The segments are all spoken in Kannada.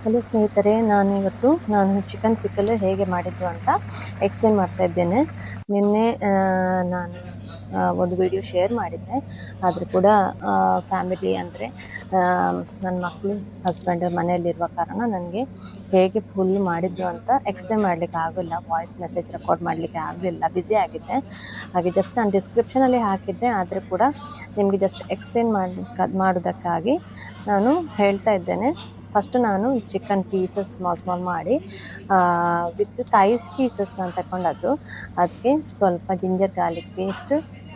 ಹಲೋ ಸ್ನೇಹಿತರೆ, ನಾನು ಚಿಕನ್ ಪಿಕಲ್ ಹೇಗೆ ಮಾಡಿದ್ದು ಅಂತ ಎಕ್ಸ್ಪ್ಲೇನ್ ಮಾಡ್ತಾ ಇದ್ದೇನೆ. ನಿನ್ನೆ ನಾನು ಒಂದು ವಿಡಿಯೋ ಶೇರ್ ಮಾಡಿದ್ದೆ. ಆದರೂ ಕೂಡ ಫ್ಯಾಮಿಲಿ ಅಂದರೆ ನನ್ನ ಮಕ್ಕಳು ಹಸ್ಬೆಂಡ್ ಮನೆಯಲ್ಲಿರುವ ಕಾರಣ ನನಗೆ ಹೇಗೆ ಫುಲ್ ಮಾಡಿದ್ದು ಅಂತ ಎಕ್ಸ್ಪ್ಲೇನ್ ಮಾಡಲಿಕ್ಕೆ ಆಗಲಿಲ್ಲ. ವಾಯ್ಸ್ ಮೆಸೇಜ್ ರೆಕಾರ್ಡ್ ಮಾಡಲಿಕ್ಕೆ ಆಗಲಿಲ್ಲ, ಬ್ಯುಸಿ ಆಗಿದ್ದೆ. ಹಾಗೆ ಜಸ್ಟ್ ನಾನು ಡಿಸ್ಕ್ರಿಪ್ಷನಲ್ಲಿ ಹಾಕಿದ್ದೆ, ಆದರೆ ಕೂಡ ನಿಮಗೆ ಜಸ್ಟ್ ಎಕ್ಸ್ಪ್ಲೇನ್ ಮಾಡೋದಕ್ಕಾಗಿ ನಾನು ಹೇಳ್ತಾ ಇದ್ದೇನೆ. ಫಸ್ಟ್ ನಾನು ಚಿಕನ್ ಪೀಸಸ್ ಸ್ಮಾಲ್ ಮಾಡಿ ವಿತ್ ಥೈಸ್ ಪೀಸಸ್ ನಾನು ತಗೊಂಡದ್ದು. ಅದಕ್ಕೆ ಸ್ವಲ್ಪ ಜಿಂಜರ್ ಗಾರ್ಲಿಕ್ ಪೇಸ್ಟ್,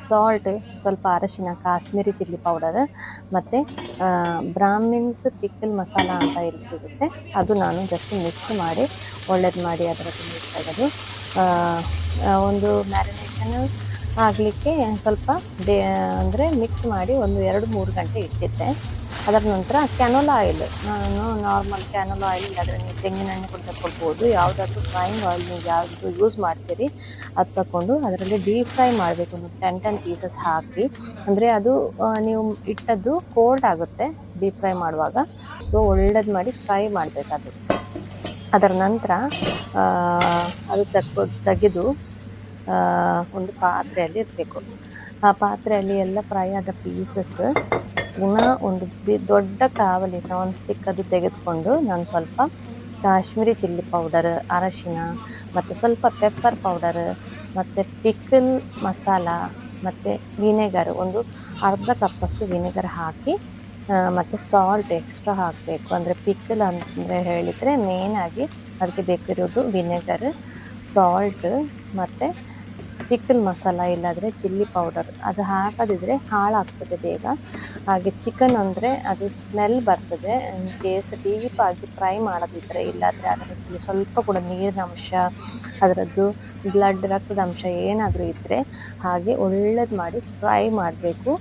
ಸಾಲ್ಟ್, ಸ್ವಲ್ಪ ಅರಶಿನ, ಕಾಶ್ಮೀರಿ ಚಿಲ್ಲಿ ಪೌಡರ್, ಮತ್ತು ಬ್ರಾಹ್ಮಿನ್ಸ್ ಪಿಕ್ಕಲ್ ಮಸಾಲ ಅಂತ ಇಲ್ಲಿ ಸಿಗುತ್ತೆ, ಅದು ನಾನು ಜಸ್ಟ್ ಮಿಕ್ಸ್ ಮಾಡಿ ಒಳ್ಳೇದು ಮಾಡಿ ಅದರದ್ದು ನೀರು ತೆಗೆದು ಒಂದು ಮ್ಯಾರಿನೇಷನ್ ಆಗಲಿಕ್ಕೆ ಸ್ವಲ್ಪ ಅಂದರೆ ಮಿಕ್ಸ್ ಮಾಡಿ ಒಂದು 2-3 ಗಂಟೆ ಇಟ್ಟಿದ್ದೆ. ಅದರ ನಂತರ ಕ್ಯಾನೋಲಾ ಆಯಿಲ್, ನಾನು ನಾರ್ಮಲ್ ಕ್ಯಾನೋಲಾ ಆಯಿಲ್ ಇಲ್ಲಾಂದರೆ ನೀವು ತೆಂಗಿನ ಎಣ್ಣೆ ಕೂಡ ತಗೊಳ್ಬೋದು. ಯಾವುದಾದ್ರೂ ಫ್ರೈಯಿಂಗ್ ಆಯಿಲ್ ನೀವು ಯಾವುದು ಯೂಸ್ ಮಾಡ್ತೀರಿ ಅದು ತಗೊಂಡು ಅದರಲ್ಲಿ ಡೀಪ್ ಫ್ರೈ ಮಾಡಬೇಕು. ಒಂದು 10 ಪೀಸಸ್ ಹಾಕಿ, ಅಂದರೆ ಅದು ನೀವು ಇಟ್ಟದ್ದು ಕೋಲ್ಡ್ ಆಗುತ್ತೆ ಡೀಪ್ ಫ್ರೈ ಮಾಡುವಾಗ. ಸೊ ಒಳ್ಳೇದು ಮಾಡಿ ಫ್ರೈ ಮಾಡಬೇಕದು. ಅದರ ನಂತರ ಅದು ತೆಗೆದು ಒಂದು ಪಾತ್ರೆಯಲ್ಲಿ ಇರಬೇಕು. ಆ ಪಾತ್ರೆಯಲ್ಲಿ ಎಲ್ಲ ಫ್ರೈ ಆದ ಪೀಸಸ್ ಪುನಃ ಒಂದು ದೊಡ್ಡ ಕಾವಲಿ ನಾನ್ ಸ್ಟಿಕ್ ಅದು ತೆಗೆದುಕೊಂಡು ನಾನು ಸ್ವಲ್ಪ ಕಾಶ್ಮೀರಿ ಚಿಲ್ಲಿ ಪೌಡರ್, ಅರಶಿನ, ಮತ್ತು ಸ್ವಲ್ಪ ಪೆಪ್ಪರ್ ಪೌಡರ್, ಮತ್ತು ಪಿಕ್ಕಲ್ ಮಸಾಲ, ಮತ್ತು ವಿನೆಗರ್, ಒಂದು ಅರ್ಧ ಕಪ್ಪಷ್ಟು ವಿನೆಗರ್ ಹಾಕಿ, ಮತ್ತು ಸಾಲ್ಟ್ ಎಕ್ಸ್ಟ್ರಾ ಹಾಕಬೇಕು. ಅಂದರೆ ಪಿಕ್ಕಲ್ ಅಂದರೆ ಹೇಳಿದರೆ ಮೇನಾಗಿ ಅದಕ್ಕೆ ಬೇಕಿರೋದು ವಿನೆಗರ್, ಸಾಲ್ಟ್, ಮತ್ತು ಪಿಕ್ಕಲ್ ಮಸಾಲ ಇಲ್ಲಾಂದರೆ ಚಿಲ್ಲಿ ಪೌಡರ್. ಅದು ಹಾಕದಿದ್ರೆ ಹಾಳಾಗ್ತದೆ ಬೇಗ. ಹಾಗೆ ಚಿಕನ್ ಅಂದರೆ ಅದು ಸ್ಮೆಲ್ ಬರ್ತದೆ. ಕೇಸ್ ಡೀಪಾಗಿ ಫ್ರೈ ಮಾಡೋದಿದ್ರೆ, ಇಲ್ಲಾಂದರೆ ಅದರಲ್ಲಿ ಸ್ವಲ್ಪ ಕೂಡ ನೀರಿನ ಅಂಶ, ಅದರದ್ದು ಬ್ಲಡ್ ರಕ್ತದ ಅಂಶ ಏನಾದರೂ ಇದ್ದರೆ ಹಾಗೆ ಒಳ್ಳೇದು ಮಾಡಿ ಫ್ರೈ ಮಾಡಬೇಕು.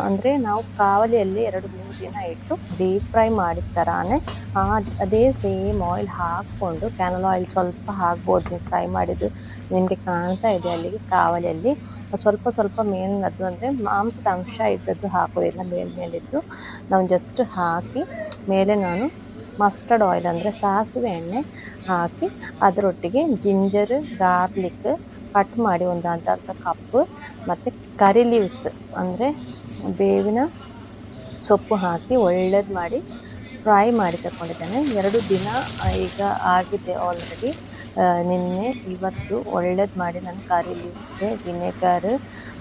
ಅಂದರೆ ನಾವು ಕಾವಲಿಯಲ್ಲಿ 2-3 ದಿನ ಇಟ್ಟು ಡೀಪ್ ಫ್ರೈ ಮಾಡಿದ ಥರಾನೇ ಅದೇ ಸೇಮ್ ಆಯಿಲ್ ಹಾಕ್ಕೊಂಡು, ಕ್ಯಾನಲ್ ಆಯಿಲ್ ಸ್ವಲ್ಪ ಹಾಕ್ಬೋದು ನೀವು ಫ್ರೈ ಮಾಡಿದ್ದು. ನಿಮಗೆ ಕಾಣ್ತಾ ಇದೆ ಅಲ್ಲಿಗೆ ಕಾವಲಿಯಲ್ಲಿ ಸ್ವಲ್ಪ ಮೇಲಿನದ್ದು, ಅಂದರೆ ಮಾಂಸದ ಅಂಶ ಇದ್ದದ್ದು ಹಾಕೋದಿಲ್ಲ, ಮೇಲಿದ್ದು ನಾವು ಜಸ್ಟ್ ಹಾಕಿ ಮೇಲೆ ನಾನು ಮಸ್ಟರ್ಡ್ ಆಯಿಲ್ ಅಂದರೆ ಸಾಸಿವೆ ಎಣ್ಣೆ ಹಾಕಿ ಅದರೊಟ್ಟಿಗೆ ಜಿಂಜರ್ ಗಾರ್ಲಿಕ್ ಕಟ್ ಮಾಡಿ ಒಂದು ಅರ್ಧ ಕಪ್, ಮತ್ತು ಕರಿ ಲೀವ್ಸ್ ಅಂದರೆ ಬೇವಿನ ಸೊಪ್ಪು ಹಾಕಿ ಒಳ್ಳೇದು ಮಾಡಿ ಫ್ರೈ ಮಾಡಿ ತಗೊಂಡಿದ್ದೇನೆ. 2 ದಿನ ಈಗ ಆಗಿದೆ ಆಲ್ರೆಡಿ. ನಿನ್ನೆ ಇವತ್ತು ಒಳ್ಳೇದು ಮಾಡಿ ನಾನು ಕರಿ ಲೀವ್ಸ್, ವಿನೆಗರ್,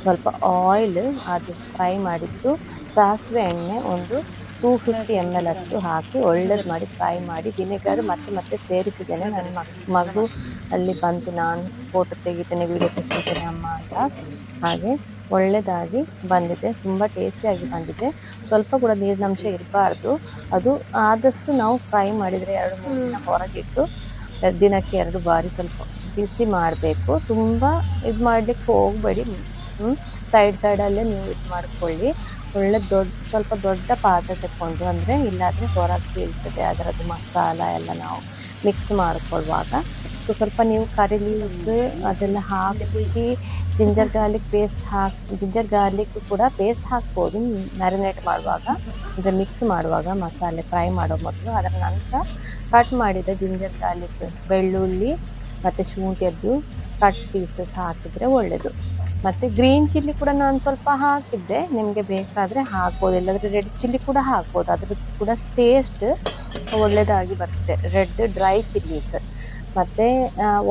ಸ್ವಲ್ಪ ಆಯಿಲ್ ಅದು ಫ್ರೈ ಮಾಡಿದ್ದು, ಸಾಸಿವೆ ಎಣ್ಣೆ ಒಂದು 250 ml ಅಷ್ಟು ಹಾಕಿ ಒಳ್ಳೇದು ಮಾಡಿ ಫ್ರೈ ಮಾಡಿ ವಿನೆಗರ್ ಮತ್ತೆ ಸೇರಿಸಿದ್ದೇನೆ. ನನ್ನ ಮಗು ಅಲ್ಲಿ ಬಂತು, ನಾನು ಫೋಟೋ ತೆಗಿತೇನೆ, ವಿಡಿಯೋ ತೆಗಿತೇನೆ ಅಮ್ಮ ಅಂತ. ಹಾಗೆ ಒಳ್ಳೆಯದಾಗಿ ಬಂದಿದೆ, ತುಂಬ ಟೇಸ್ಟಿಯಾಗಿ ಬಂದಿದೆ. ಸ್ವಲ್ಪ ಕೂಡ ನೀರಿನಂಶ ಇರಬಾರ್ದು. ಅದು ಆದಷ್ಟು ನಾವು ಫ್ರೈ ಮಾಡಿದರೆ 2-3 ದಿನ ಹೊರಗಿಟ್ಟು ದಿನಕ್ಕೆ 2 ಬಾರಿ ಸ್ವಲ್ಪ ಬಿಸಿ ಮಾಡಬೇಕು. ತುಂಬ ಇದು ಮಾಡಲಿಕ್ಕೆ ಹೋಗಬೇಡಿ. ಸೈಡಲ್ಲೇ ನೀವು ಇದು ಮಾಡ್ಕೊಳ್ಳಿ. ಸ್ವಲ್ಪ ದೊಡ್ಡ ಪಾತ್ರೆ ತಗೊಂಡು, ಅಂದರೆ ಇಲ್ಲಾದರೆ ಹೊರಗೆ ಬೀಳ್ತದೆ ಅದರದ್ದು ಮಸಾಲ ಎಲ್ಲ ನಾವು ಮಿಕ್ಸ್ ಮಾಡ್ಕೊಳ್ಳುವಾಗ. ಸೊ ಸ್ವಲ್ಪ ನೀವು ಕರಿ ಲೀವ್ಸ್ ಅದೆಲ್ಲ ಹಾಕಿ ಜಿಂಜರ್ ಗಾರ್ಲಿಕ್ ಕೂಡ ಪೇಸ್ಟ್ ಹಾಕ್ಬೋದು ಮ್ಯಾರಿನೇಟ್ ಮಾಡುವಾಗ, ಅಂದರೆ ಮಿಕ್ಸ್ ಮಾಡುವಾಗ ಮಸಾಲೆ ಫ್ರೈ ಮಾಡೋ ಮೊದಲು. ಅದರ ನಂತರ ಕಟ್ ಮಾಡಿದ ಜಿಂಜರ್ ಗಾರ್ಲಿಕ್, ಬೆಳ್ಳುಳ್ಳಿ ಮತ್ತು ಶುಂಠಿಯದ್ದು ಕಟ್ ಪೀಸಸ್ ಹಾಕಿದರೆ ಒಳ್ಳೆಯದು. ಮತ್ತು ಗ್ರೀನ್ ಚಿಲ್ಲಿ ಕೂಡ ನಾನು ಸ್ವಲ್ಪ ಹಾಕಿದ್ದೆ, ನಿಮಗೆ ಬೇಕಾದರೆ ಹಾಕ್ಬೋದು, ಇಲ್ಲಾಂದರೆ ರೆಡ್ ಚಿಲ್ಲಿ ಕೂಡ ಹಾಕ್ಬೋದು. ಅದ್ರದ್ದು ಕೂಡ ಟೇಸ್ಟ್ ಒಳ್ಳೆಯದಾಗಿ ಬರುತ್ತೆ, ರೆಡ್ ಡ್ರೈ ಚಿಲ್ಲೀಸ್. ಮತ್ತು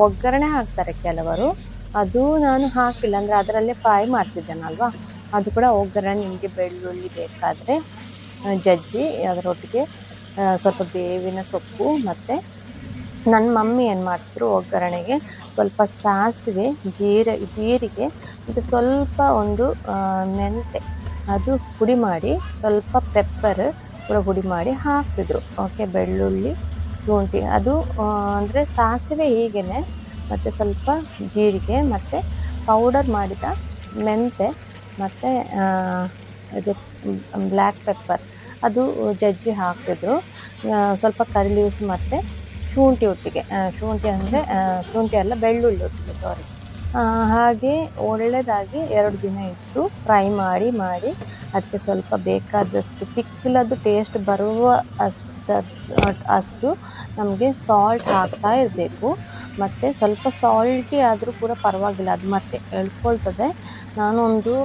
ಒಗ್ಗರಣೆ ಹಾಕ್ತಾರೆ ಕೆಲವರು, ಅದು ನಾನು ಹಾಕಿಲ್ಲ, ಅಂದರೆ ಅದರಲ್ಲೇ ಫ್ರೈ ಮಾಡ್ತಿದ್ದೇನಲ್ವ. ಅದು ಕೂಡ ಒಗ್ಗರಣೆ ನಿಮಗೆ ಬೆಳ್ಳುಳ್ಳಿ ಬೇಕಾದರೆ ಜಜ್ಜಿ ಅದರೊಟ್ಟಿಗೆ ಸ್ವಲ್ಪ ಬೇವಿನ ಸೊಪ್ಪು, ಮತ್ತು ನನ್ನ ಮಮ್ಮಿ ಏನು ಮಾಡ್ತಿದ್ರು ಒಗ್ಗರಣೆಗೆ ಸ್ವಲ್ಪ ಸಾಸಿವೆ, ಜೀರಿಗೆ ಮತ್ತು ಸ್ವಲ್ಪ ಒಂದು ಮೆಂತೆ ಅದು ಪುಡಿ ಮಾಡಿ, ಸ್ವಲ್ಪ ಪೆಪ್ಪರ್ ಕೂಡ ಪುಡಿ ಮಾಡಿ ಹಾಕ್ತಿದ್ರು. ಓಕೆ, ಬೆಳ್ಳುಳ್ಳಿ, ಶುಂಠಿ ಅದು ಅಂದರೆ ಸಾಸಿವೆ ಹೀಗೇ, ಮತ್ತು ಸ್ವಲ್ಪ ಜೀರಿಗೆ, ಮತ್ತು ಪೌಡರ್ ಮಾಡಿದ ಮೆಂತೆ, ಮತ್ತು ಇದು ಬ್ಲ್ಯಾಕ್ ಪೆಪ್ಪರ್ ಅದು ಜಜ್ಜಿ ಹಾಕಿದ್ರು. ಸ್ವಲ್ಪ ಕರಿ ಲೀವ್ಸ್ ಮತ್ತು ಶುಂಠಿ ಒಟ್ಟಿಗೆ, ಶುಂಠಿ ಅಲ್ಲ, ಬೆಳ್ಳುಳ್ಳಿ ಒಟ್ಟಿಗೆ, ಸಾರಿ, ಹಾಗೆ ಒಳ್ಳೆದಾಗಿ 2 ದಿನ ಇಟ್ಟು ಫ್ರೈ ಮಾಡಿ ಅದಕ್ಕೆ ಸ್ವಲ್ಪ ಬೇಕಾದಷ್ಟು ಪಿಕ್ಕಲದ್ದು ಟೇಸ್ಟ್ ಬರುವ ಅಷ್ಟು ನಮಗೆ ಸಾಲ್ಟ್ ಹಾಕ್ತಾ ಇರಬೇಕು. ಮತ್ತು ಸ್ವಲ್ಪ ಸಾಲ್ಟಿ ಆದರೂ ಕೂಡ ಪರವಾಗಿಲ್ಲ, ಅದು ಮತ್ತೆ ಎಳ್ಕೊಳ್ತದೆ. ನಾನು ಒಂದು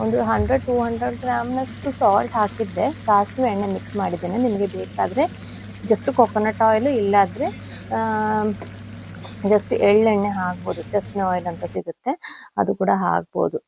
100-200 ಗ್ರಾಮ್ನಷ್ಟು ಸಾಲ್ಟ್ ಹಾಕಿದ್ದೆ. ಸಾಸಿವೆ ಎಣ್ಣೆ ಮಿಕ್ಸ್ ಮಾಡಿದ್ದೇನೆ. ನಿಮಗೆ ಬೇಕಾದರೆ ಜಸ್ಟ್ ಕೊಕೊನಟ್ ಆಯಿಲ್, ಇಲ್ಲಾದರೆ ಜಸ್ಟ್ ಎಳ್ಳೆಣ್ಣೆ ಹಾಕ್ಬೋದು. ಸೆಸ್ನೆ ಆಯಿಲ್ ಅಂತ ಸಿಗುತ್ತೆ, ಅದು ಕೂಡ ಹಾಕ್ಬೋದು.